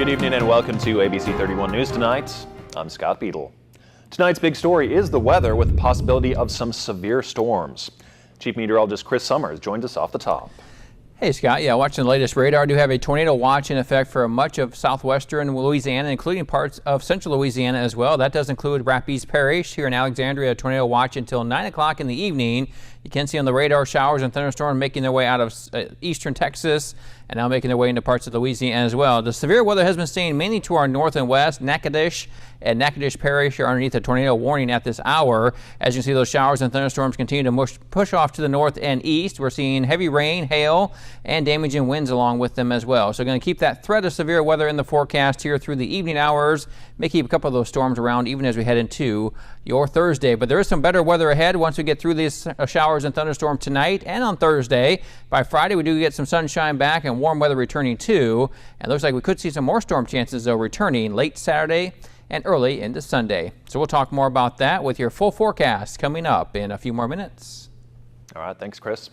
Good evening and welcome to ABC 31 News Tonight. I'm Scott Beadle. Tonight's big story is the weather with the possibility of some severe storms. Chief Meteorologist Chris Summers joins us off the top. Hey Scott, watching the latest radar, do have a tornado watch in effect for much of southwestern Louisiana, including parts of central Louisiana as well. That does include Rapides Parish. Here in Alexandria, a tornado watch until 9 o'clock in the evening. You can see on the radar showers and thunderstorms making their way out of eastern Texas and now making their way into parts of Louisiana as well. The severe weather has been staying mainly to our north and west. Natchitoches and Natchitoches Parish are underneath a tornado warning at this hour. As you can see, those showers and thunderstorms continue to push off to the north and east. We're seeing heavy rain, hail, and damaging winds along with them as well. So going to keep that threat of severe weather in the forecast here through the evening hours. May keep a couple of those storms around even as we head into your Thursday. But there is some better weather ahead once we get through these showers and thunderstorms tonight and on Thursday. By Friday, we do get some sunshine back and warm weather returning too. And it looks like we could see some more storm chances though returning late Saturday and early into Sunday. So we'll talk more about that with your full forecast coming up in a few more minutes. All right, thanks, Chris.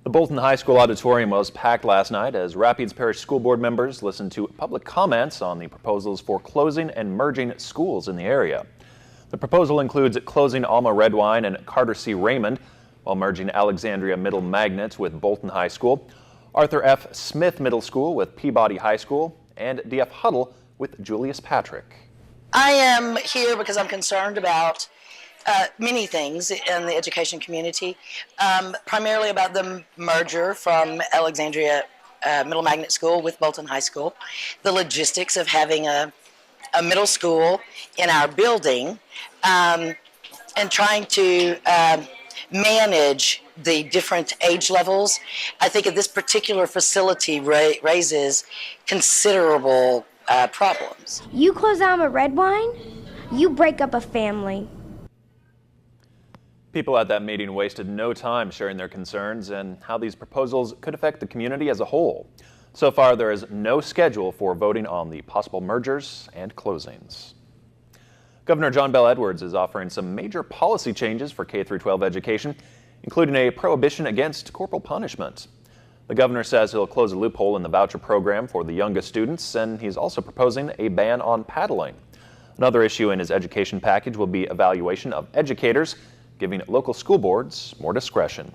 The Bolton High School auditorium was packed last night as Rapides Parish School Board members listened to public comments on the proposals for closing and merging schools in the area. The proposal includes closing Alma Redwine and Carter C. Raymond while merging Alexandria Middle Magnet with Bolton High School, Arthur F. Smith Middle School with Peabody High School, and D.F. Huddle with Julius Patrick. I am here because I'm concerned about many things in the education community, primarily about the merger from Alexandria Middle Magnet School with Bolton High School, the logistics of having a middle school in our building, and trying to manage the different age levels. I think that this particular facility raises considerable problems. You close Alma Redwine, you break up a family. People at that meeting wasted no time sharing their concerns and how these proposals could affect the community as a whole. So far, there is no schedule for voting on the possible mergers and closings. Governor John Bel Edwards is offering some major policy changes for K-12 education, including a prohibition against corporal punishment. The governor says he'll close a loophole in the voucher program for the youngest students, and he's also proposing a ban on paddling. Another issue in his education package will be evaluation of educators, giving local school boards more discretion.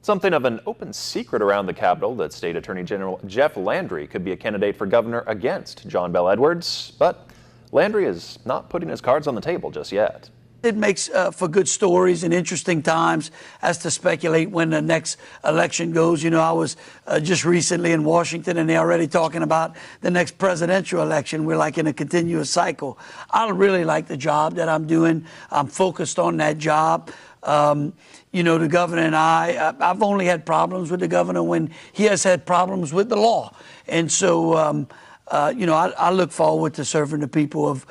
Something of an open secret around the Capitol that State Attorney General Jeff Landry could be a candidate for governor against John Bel Edwards, but Landry is not putting his cards on the table just yet. It makes for good stories and interesting times as to speculate when the next election goes. You know, I was just recently in Washington and they're already talking about the next presidential election. We're like in a continuous cycle. I really like the job that I'm doing. I'm focused on that job. You know, the governor and I've only had problems with the governor when he has had problems with the law. And so, you know, I look forward to serving the people of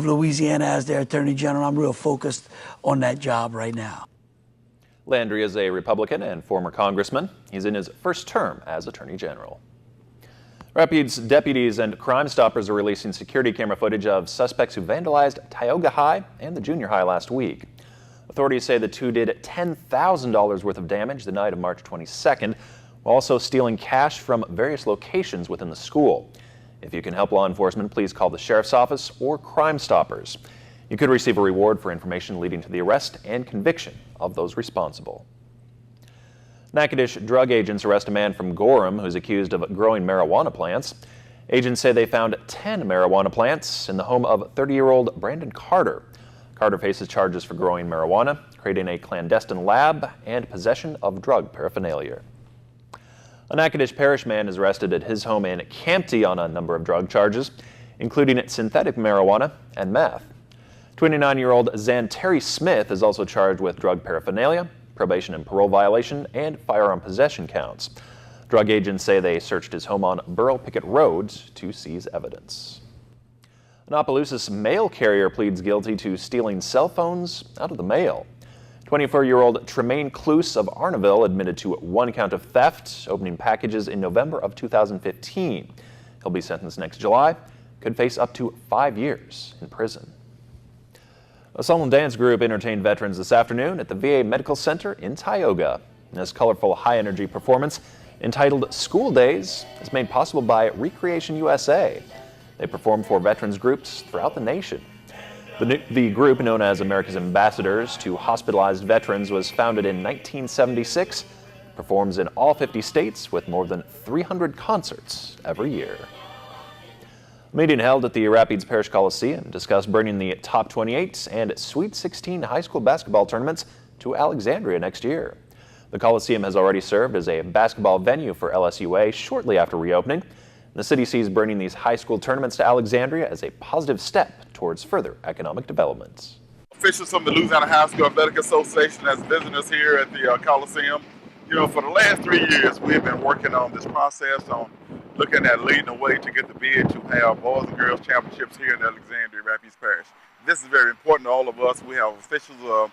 Louisiana as their Attorney General. I'm real focused on that job right now. Landry is a Republican and former congressman. He's in his first term as Attorney General. Rapides deputies and Crime Stoppers are releasing security camera footage of suspects who vandalized Tioga High and the junior high last week. Authorities say the two did $10,000 worth of damage the night of March 22nd, while also stealing cash from various locations within the school. If you can help law enforcement, please call the Sheriff's Office or Crime Stoppers. You could receive a reward for information leading to the arrest and conviction of those responsible. Natchitoches drug agents arrest a man from Gorham who's accused of growing marijuana plants. Agents say they found 10 marijuana plants in the home of 30-year-old Brandon Carter. Carter faces charges for growing marijuana, creating a clandestine lab, and possession of drug paraphernalia. A Natchitoches Parish man is arrested at his home in Campty on a number of drug charges, including synthetic marijuana and meth. 29-year-old Zanteri Smith is also charged with drug paraphernalia, probation and parole violation, and firearm possession counts. Drug agents say they searched his home on Burrell Pickett Road to seize evidence. An Opelousas mail carrier pleads guilty to stealing cell phones out of the mail. 24-year-old Tremaine Cluse of Arnaville admitted to one count of theft, opening packages in November of 2015. He'll be sentenced next July, could face up to 5 years in prison. A song and dance group entertained veterans this afternoon at the VA Medical Center in Tioga. In this colorful, high-energy performance, entitled School Days is made possible by Recreation USA. They perform for veterans groups throughout the nation. The group, known as America's Ambassadors to Hospitalized Veterans, was founded in 1976, performs in all 50 states with more than 300 concerts every year. A meeting held at the Rapides Parish Coliseum discussed bringing the Top 28 and Sweet 16 high school basketball tournaments to Alexandria next year. The Coliseum has already served as a basketball venue for LSUA shortly after reopening. The city sees bringing these high school tournaments to Alexandria as a positive step towards further economic development. Officials from the Louisiana High School Athletic Association as visitors here at the Coliseum. You know, for the last 3 years, we've been working on this process on looking at leading the way to get the bid to have boys and girls championships here in Alexandria, Rapides Parish. This is very important to all of us. We have officials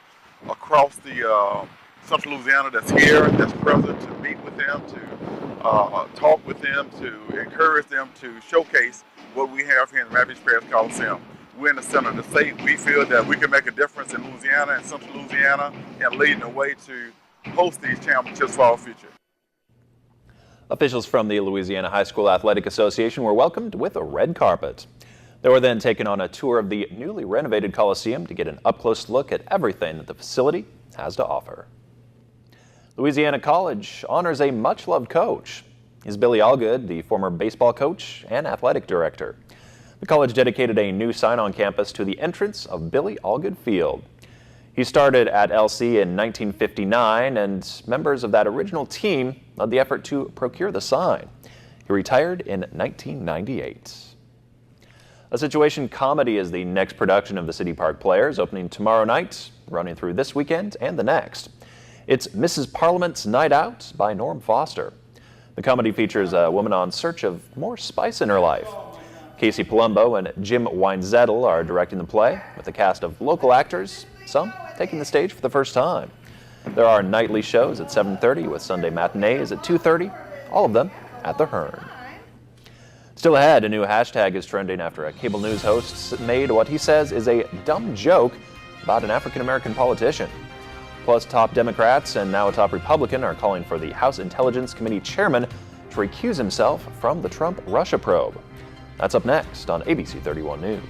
across the Central Louisiana that's here, that's present, to meet with them, to talk with them, to encourage them to showcase what we have here in the Rapides Parish Coliseum. We're in the center of the state. We feel that we can make a difference in Louisiana and Central Louisiana and leading the way to host these championships for our future. Officials from the Louisiana High School Athletic Association were welcomed with a red carpet. They were then taken on a tour of the newly renovated Coliseum to get an up-close look at everything that the facility has to offer. Louisiana College honors a much-loved coach. He's Billy Allgood, the former baseball coach and athletic director. The college dedicated a new sign on campus to the entrance of Billy Allgood Field. He started at LC in 1959, and members of that original team led the effort to procure the sign. He retired in 1998. A situation comedy is the next production of the City Park Players, opening tomorrow night, running through this weekend and the next. It's Mrs. Parliament's Night Out by Norm Foster. The comedy features a woman on search of more spice in her life. Casey Palumbo and Jim Weinzettel are directing the play, with a cast of local actors, some taking the stage for the first time. There are nightly shows at 7:30 with Sunday matinees at 2:30, all of them at the Hearn. Still ahead, a new hashtag is trending after a cable news host made what he says is a dumb joke about an African-American politician. Plus, top Democrats and now a top Republican are calling for the House Intelligence Committee chairman to recuse himself from the Trump-Russia probe. That's up next on ABC 31 News.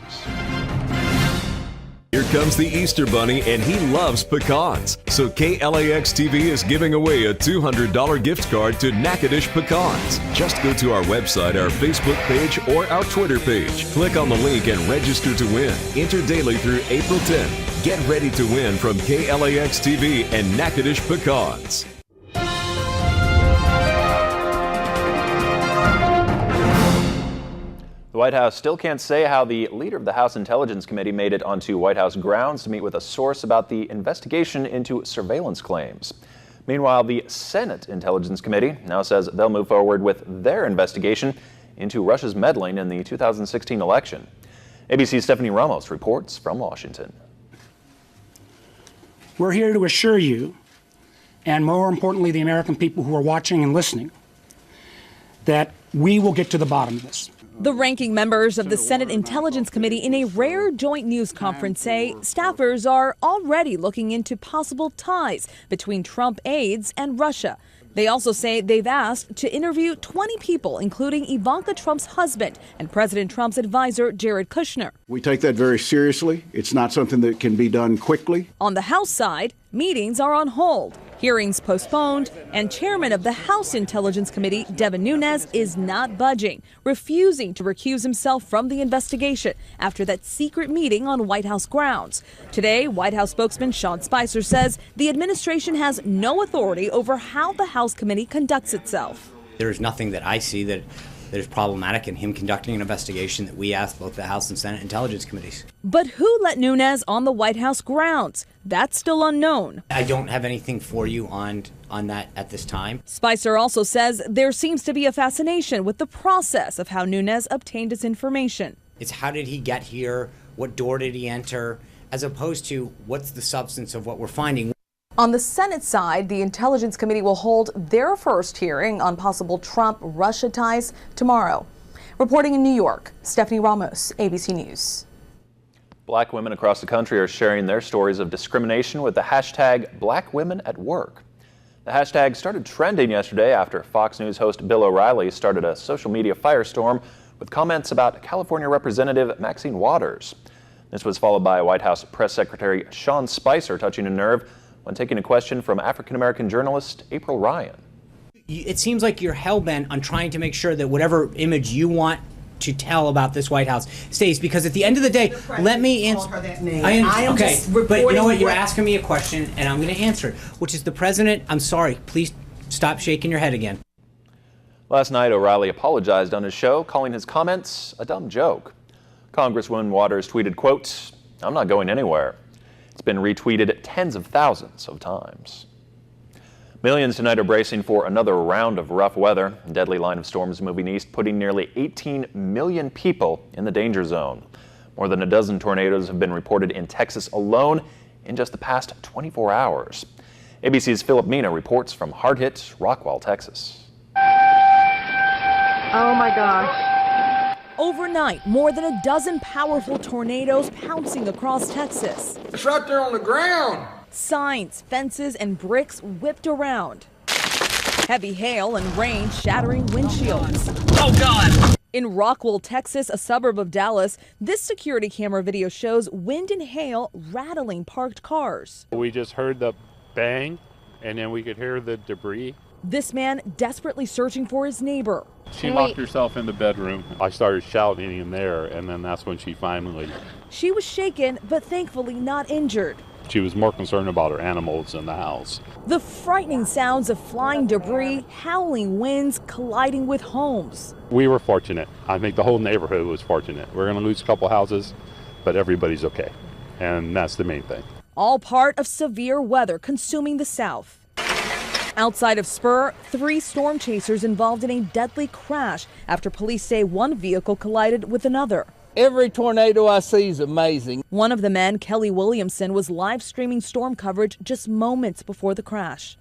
Here comes the Easter Bunny, and he loves pecans. So KLAX TV is giving away a $200 gift card to Natchitoches Pecans. Just go to our website, our Facebook page, or our Twitter page. Click on the link and register to win. Enter daily through April 10th. Get ready to win from KLAX TV and Natchitoches Pecans. The White House still can't say how the leader of the House Intelligence Committee made it onto White House grounds to meet with a source about the investigation into surveillance claims. Meanwhile, the Senate Intelligence Committee now says they'll move forward with their investigation into Russia's meddling in the 2016 election. ABC's Stephanie Ramos reports from Washington. We're here to assure you, and more importantly, the American people who are watching and listening, that we will get to the bottom of this. The ranking members of the Senate Intelligence Committee in a rare joint news conference say staffers are already looking into possible ties between Trump aides and Russia. They also say they've asked to interview 20 people, including Ivanka Trump's husband and President Trump's advisor, Jared Kushner. We take that very seriously. It's not something that can be done quickly. On the House side, meetings are on hold, hearings postponed, and Chairman of the House Intelligence Committee, Devin Nunes, is not budging, refusing to recuse himself from the investigation after that secret meeting on White House grounds. Today, White House spokesman Sean Spicer says the administration has no authority over how the House committee conducts itself. There is nothing that I see that is problematic in him conducting an investigation that we asked both the House and Senate Intelligence Committees. But who let Nunes on the White House grounds? That's still unknown. I don't have anything for you on that at this time. Spicer also says there seems to be a fascination with the process of how Nunes obtained his information. It's how did he get here? What door did he enter? As opposed to what's the substance of what we're finding. On the Senate side, the Intelligence Committee will hold their first hearing on possible Trump-Russia ties tomorrow. Reporting in New York, Stephanie Ramos, ABC News. Black women across the country are sharing their stories of discrimination with the hashtag Black Women at Work. The hashtag started trending yesterday after Fox News host Bill O'Reilly started a social media firestorm with comments about California Representative Maxine Waters. This was followed by White House Press Secretary Sean Spicer touching a nerve when taking a question from African-American journalist April Ryan. It seems like you're hell-bent on trying to make sure that whatever image you want to tell about this White House stays, because at the end of the day, let me answer. Okay, but you know what? You're asking me a question, and I'm going to answer it, which is the president. I'm sorry. Please stop shaking your head again. Last night, O'Reilly apologized on his show, calling his comments a dumb joke. Congresswoman Waters tweeted, quote, "I'm not going anywhere." It's been retweeted tens of thousands of times. Millions tonight are bracing for another round of rough weather. A deadly line of storms moving east, putting nearly 18 million people in the danger zone. More than a dozen tornadoes have been reported in Texas alone in just the past 24 hours. ABC's Philip Mina reports from hard-hit Rockwall, Texas. Oh my gosh. Overnight, more than a dozen powerful tornadoes pouncing across Texas. It's right there on the ground. Signs, fences, and bricks whipped around. Heavy hail and rain shattering windshields. Oh God! In Rockwall, Texas, a suburb of Dallas, this security camera video shows wind and hail rattling parked cars. We just heard the bang, and then we could hear the debris. This man desperately searching for his neighbor. She locked herself in the bedroom. I started shouting in there, and then that's when she finally... She was shaken, but thankfully not injured. She was more concerned about her animals in the house. The frightening sounds of flying debris, howling winds colliding with homes. We were fortunate. I think the whole neighborhood was fortunate. We're going to lose a couple houses, but everybody's okay. And that's the main thing. All part of severe weather consuming the South. Outside of Spur, 3 storm chasers involved in a deadly crash after police say one vehicle collided with another. Every tornado I see is amazing. One of the men, Kelly Williamson, was live streaming storm coverage just moments before the crash.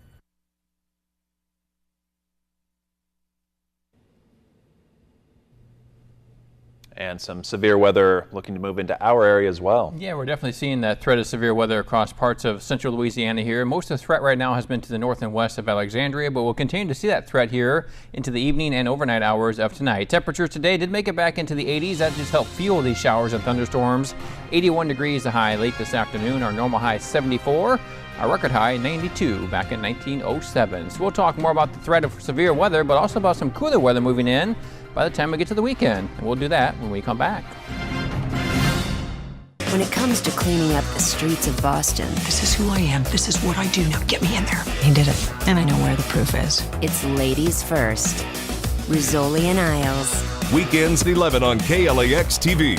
And some severe weather looking to move into our area as well. Yeah, we're definitely seeing that threat of severe weather across parts of central Louisiana here. Most of the threat right now has been to the north and west of Alexandria, but we'll continue to see that threat here into the evening and overnight hours of tonight. Temperatures today did make it back into the 80s. That just helped fuel these showers and thunderstorms. 81 degrees the high late this afternoon. Our normal high 74. Our record high 92 back in 1907. So we'll talk more about the threat of severe weather, but also about some cooler weather moving in by the time we get to the weekend. And we'll do that when we come back. When it comes to cleaning up the streets of Boston, this is who I am. This is what I do. Now get me in there. He did it. And I know where the proof is. It's ladies first. Rizzoli and Isles. Weekends at 11 on KLAX TV.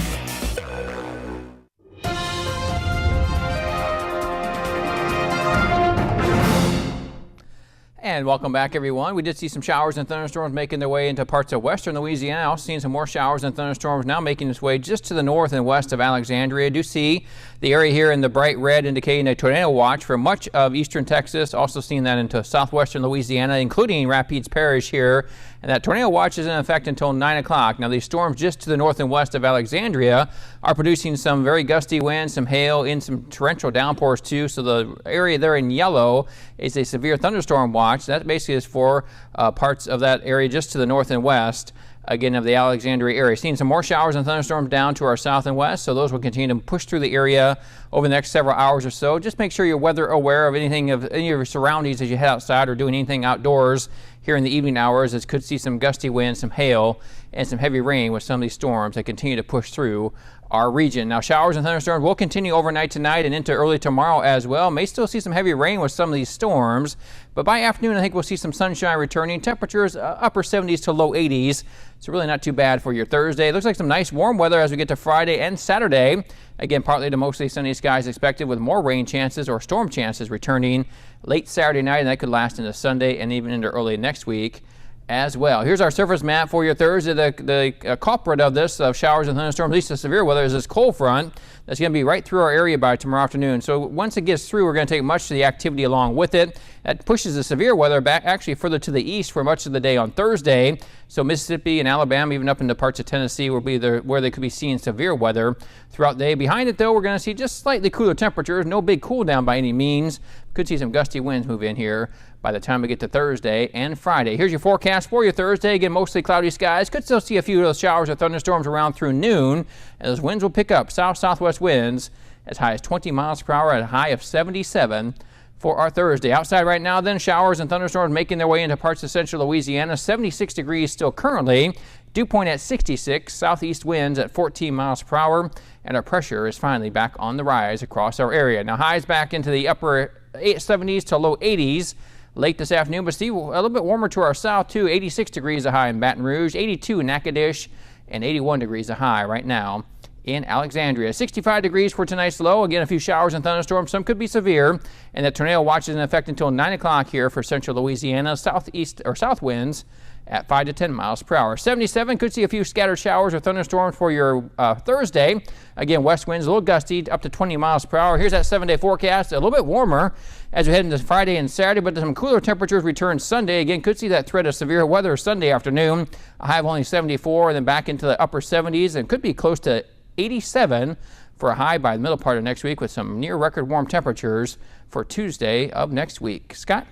And welcome back, everyone. We did see some showers and thunderstorms making their way into parts of western Louisiana. Also seeing some more showers and thunderstorms now making its way just to the north and west of Alexandria. Do see the area here in the bright red indicating a tornado watch for much of eastern Texas. Also seeing that into southwestern Louisiana, including Rapides Parish here. And that tornado watch is in effect until 9 o'clock. Now, these storms just to the north and west of Alexandria are producing some very gusty winds, some hail, and some torrential downpours too. So the area there in yellow is a severe thunderstorm watch. That basically is for parts of that area just to the north and west, again, of the Alexandria area. Seeing some more showers and thunderstorms down to our south and west, so those will continue to push through the area over the next several hours or so. Just make sure you're weather aware of any of your surroundings as you head outside or doing anything outdoors here in the evening hours, as could see some gusty winds, some hail, and some heavy rain with some of these storms that continue to push through our region. Now, showers and thunderstorms will continue overnight tonight and into early tomorrow as well. May still see some heavy rain with some of these storms, but by afternoon, I think we'll see some sunshine returning. Temperatures upper 70s to low 80s. So really not too bad for your Thursday. It looks like some nice warm weather as we get to Friday and Saturday. Again, partly to mostly sunny skies expected with more rain chances or storm chances returning late Saturday night, and that could last into Sunday and even into early next week as well. Here's our surface map for your Thursday. The culprit of this, of showers and thunderstorms, at least the severe weather, is this cold front that's going to be right through our area by tomorrow afternoon. So once it gets through, we're going to take much of the activity along with it. That pushes the severe weather back actually further to the east for much of the day on Thursday. So Mississippi and Alabama, even up into parts of Tennessee, will be where they could be seeing severe weather throughout the day. Behind it, though, we're going to see just slightly cooler temperatures. No big cool down by any means, Could see some gusty winds move in here by the time we get to Thursday and Friday. Here's your forecast for your Thursday. Again, mostly cloudy skies. Could still see a few of those showers or thunderstorms around through noon. And those winds will pick up, south-southwest winds as high as 20 miles per hour at a high of 77 for our Thursday. Outside right now, then, showers and thunderstorms making their way into parts of central Louisiana. 76 degrees still currently. Dew point at 66, southeast winds at 14 miles per hour, and our pressure is finally back on the rise across our area. Now, highs back into the upper 70s to low 80s late this afternoon, but still a little bit warmer to our south, too. 86 degrees a high in Baton Rouge, 82 in Natchitoches, and 81 degrees a high right now in Alexandria. 65 degrees for tonight's low. Again, a few showers and thunderstorms. Some could be severe, and the tornado watch is in effect until 9 o'clock here for central Louisiana. Southeast or south winds at 5 to 10 miles per hour. 77, could see a few scattered showers or thunderstorms for your Thursday. Again, west winds a little gusty, up to 20 miles per hour. Here's that 7-day forecast. A little bit warmer as we head into Friday and Saturday, but some cooler temperatures return Sunday. Again, could see that threat of severe weather Sunday afternoon. A high of only 74, and then back into the upper 70s, and could be close to 87 for a high by the middle part of next week, with some near record warm temperatures for Tuesday of next week. Scott?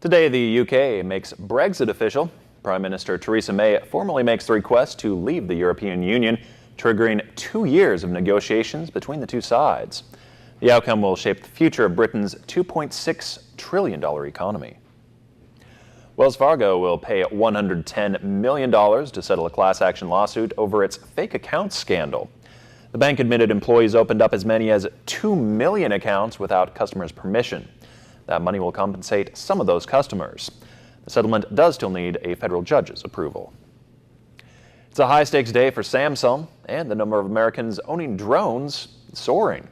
Today, the UK makes Brexit official. Prime Minister Theresa May formally makes the request to leave the European Union, triggering 2 years of negotiations between the two sides. The outcome will shape the future of Britain's $2.6 trillion economy. Wells Fargo will pay $110 million to settle a class action lawsuit over its fake accounts scandal. The bank admitted employees opened up as many as 2 million accounts without customers' permission. That money will compensate some of those customers. The settlement does still need a federal judge's approval. It's a high-stakes day for Samsung, and the number of Americans owning drones is soaring.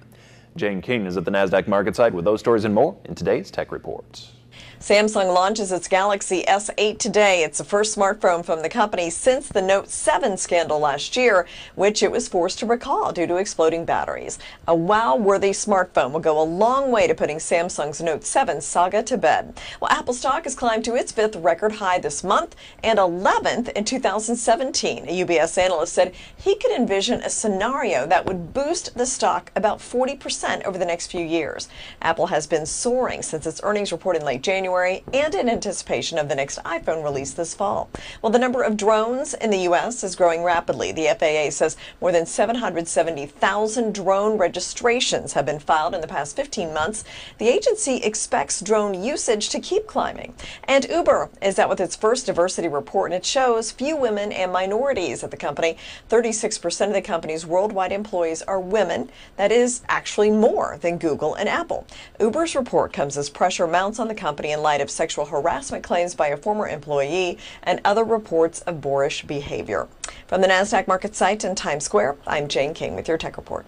Jane King is at the NASDAQ market site with those stories and more in today's Tech Reports. Samsung launches its Galaxy S8 today. It's the first smartphone from the company since the Note 7 scandal last year, which it was forced to recall due to exploding batteries. A wow-worthy smartphone will go a long way to putting Samsung's Note 7 saga to bed. Well, Apple stock has climbed to its 5th record high this month and 11th in 2017. A UBS analyst said he could envision a scenario that would boost the stock about 40% over the next few years. Apple has been soaring since its earnings report in late January and in anticipation of the next iPhone release this fall. Well, the number of drones in the U.S. is growing rapidly. The FAA says more than 770,000 drone registrations have been filed in the past 15 months. The agency expects drone usage to keep climbing. And Uber is out with its first diversity report, and it shows few women and minorities at the company. 36% of the company's worldwide employees are women. That is actually more than Google and Apple. Uber's report comes as pressure mounts on the company in light of sexual harassment claims by a former employee and other reports of boorish behavior. From the NASDAQ market site in Times Square, I'm Jane King with your Tech Report.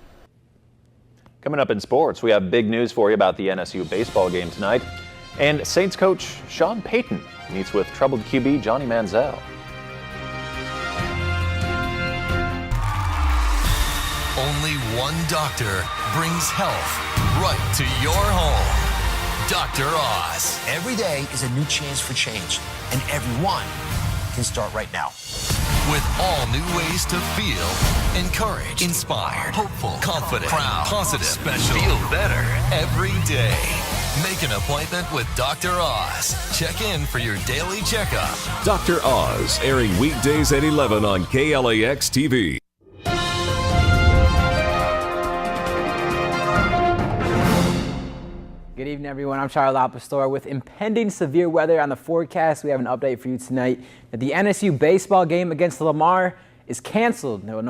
Coming up in sports, we have big news for you about the NSU baseball game tonight. And Saints coach Sean Payton meets with troubled QB Johnny Manziel. Only one doctor brings health right to your home. Dr. Oz. Every day is a new chance for change, and everyone can start right now. With all new ways to feel encouraged, inspired, hopeful, confident, proud, positive, special, feel better every day. Make an appointment with Dr. Oz. Check in for your daily checkup. Dr. Oz, airing weekdays at 11 on KLAX TV. Good evening, everyone. I'm Charles Apostol. With impending severe weather on the forecast, we have an update for you tonight that the NSU baseball game against Lamar is canceled. There will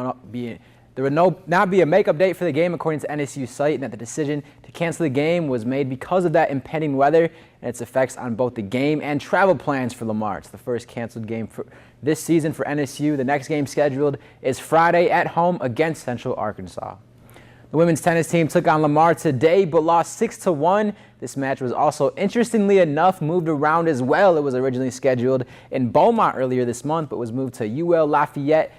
not be a makeup date for the game, according to NSU's site, and that the decision to cancel the game was made because of that impending weather and its effects on both the game and travel plans for Lamar. It's the first canceled game for this season for NSU. The next game scheduled is Friday at home against Central Arkansas. The women's tennis team took on Lamar today but lost 6-1. This match was also, interestingly enough, moved around as well. It was originally scheduled in Beaumont earlier this month but was moved to UL Lafayette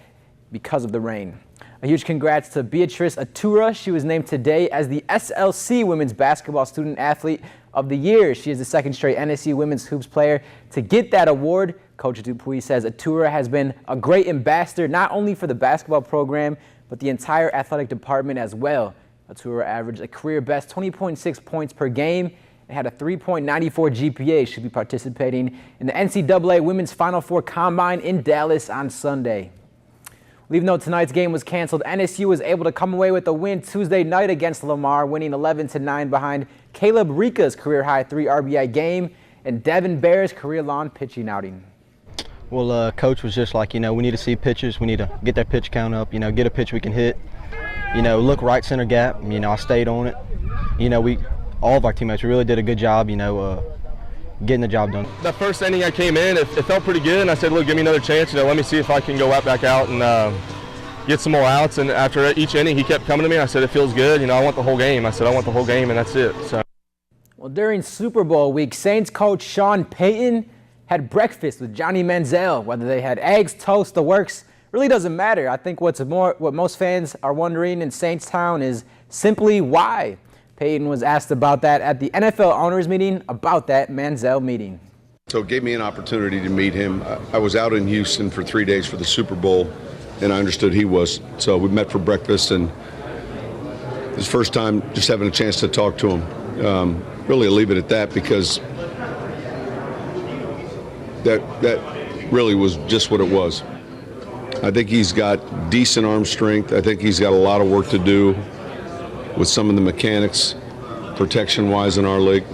because of the rain. A huge congrats to Beatrice Atura. She was named today as the SLC Women's Basketball Student Athlete of the Year. She is the second straight NSU Women's Hoops player to get that award. Coach Dupuis says Atura has been a great ambassador not only for the basketball program but the entire athletic department as well. Atura averaged a career best 20.6 points per game and had a 3.94 GPA. Should be participating in the NCAA Women's Final Four Combine in Dallas on Sunday. Even though tonight's game was canceled, NSU was able to come away with a win Tuesday night against Lamar, winning 11-9 behind Caleb Rika's career-high 3 RBI game and Devin Bear's career-long pitching outing. Well, Coach was just like, we need to see pitches. We need to get that pitch count up, get a pitch we can hit, look right center gap. I stayed on it. All of our teammates really did a good job, getting the job done. The first inning I came in, it felt pretty good, and I said, look, give me another chance. Let me see if I can go right back out and get some more outs. And after each inning, he kept coming to me. I said, it feels good. I want the whole game. I said, I want the whole game, and that's it. So. Well, during Super Bowl week, Saints coach Sean Payton had breakfast with Johnny Manziel. Whether they had eggs, toast, the works, really doesn't matter. I think what most fans are wondering in Saints Town is simply why. Payton was asked about that at the NFL owners meeting about that Manziel meeting. So it gave me an opportunity to meet him. I was out in Houston for 3 days for the Super Bowl, and I understood he was. So we met for breakfast, and it was the first time just having a chance to talk to him. Really, I'll leave it at that because that really was just what it was. I think he's got decent arm strength. I think he's got a lot of work to do with some of the mechanics, protection-wise in our league.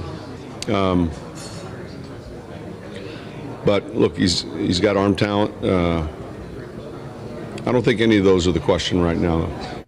But look, he's got arm talent. I don't think any of those are the question right now, though.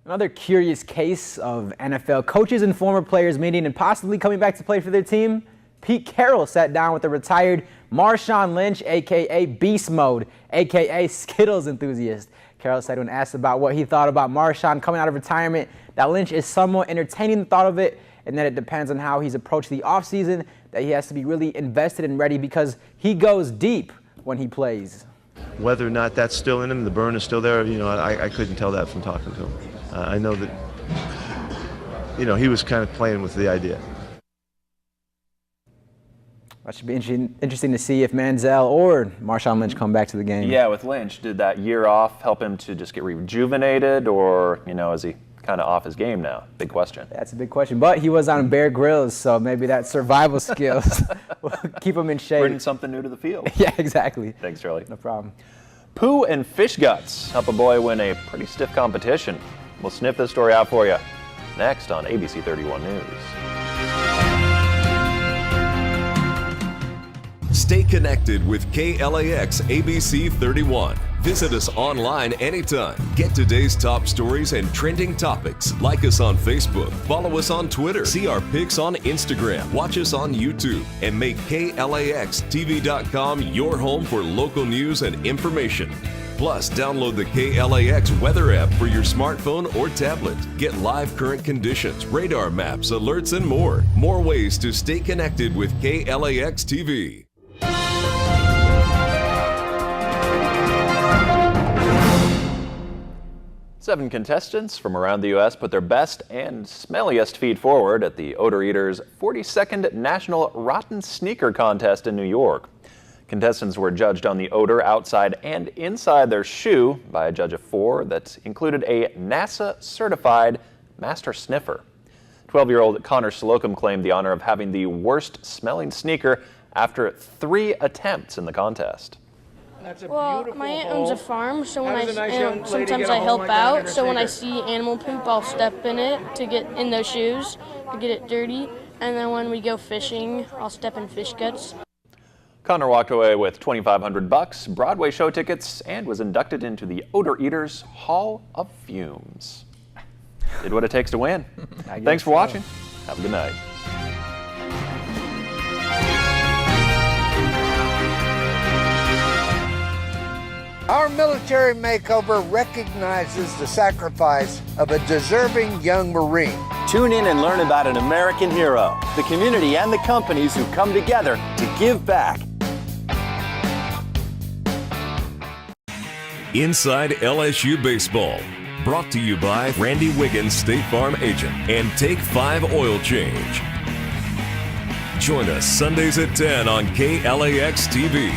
Another curious case of NFL coaches and former players meeting and possibly coming back to play for their team. Pete Carroll sat down with the retired Marshawn Lynch, a.k.a. Beast Mode, a.k.a. Skittles enthusiast. Carroll said when asked about what he thought about Marshawn coming out of retirement, that Lynch is somewhat entertaining the thought of it, and that it depends on how he's approached the offseason, that he has to be really invested and ready because he goes deep when he plays. Whether or not that's still in him, the burn is still there, I couldn't tell that from talking to him. I know that, he was kind of playing with the idea. That should be interesting to see if Manziel or Marshawn Lynch come back to the game. Yeah, with Lynch, did that year off help him to just get rejuvenated, or, is he kind of off his game now? Big question. That's a big question. But he was on Bear Grylls, so maybe that survival skills will keep him in shape. Bringing something new to the field. Yeah, exactly. Thanks, Charlie. No problem. Poo and fish guts help a boy win a pretty stiff competition. We'll sniff this story out for you next on ABC 31 News. Stay connected with KLAX ABC 31. Visit us online anytime. Get today's top stories and trending topics. Like us on Facebook. Follow us on Twitter. See our pics on Instagram. Watch us on YouTube. And make KLAXTV.com your home for local news and information. Plus, download the KLAX weather app for your smartphone or tablet. Get live current conditions, radar maps, alerts, and more. More ways to stay connected with KLAX TV. Seven contestants from around the U.S. put their best and smelliest feet forward at the Odor Eaters 42nd National Rotten Sneaker Contest in New York. Contestants were judged on the odor outside and inside their shoe by a judge of 4 that included a NASA-certified master sniffer. 12-year-old Connor Slocum claimed the honor of having the worst-smelling sneaker after 3 attempts in the contest. Well, my aunt owns a farm, so sometimes I help out. So when I see animal poop, I'll step in it to get in those shoes to get it dirty. And then when we go fishing, I'll step in fish guts. Connor walked away with $2,500, Broadway show tickets, and was inducted into the Odor Eaters Hall of Fumes. Did what it takes to win. Thanks for watching. Have a good night. Our military makeover recognizes the sacrifice of a deserving young Marine. Tune in and learn about an American hero, the community and the companies who come together to give back. Inside LSU Baseball, brought to you by Randy Wiggins, State Farm agent, and Take 5 Oil Change. Join us Sundays at 10 on KLAX TV.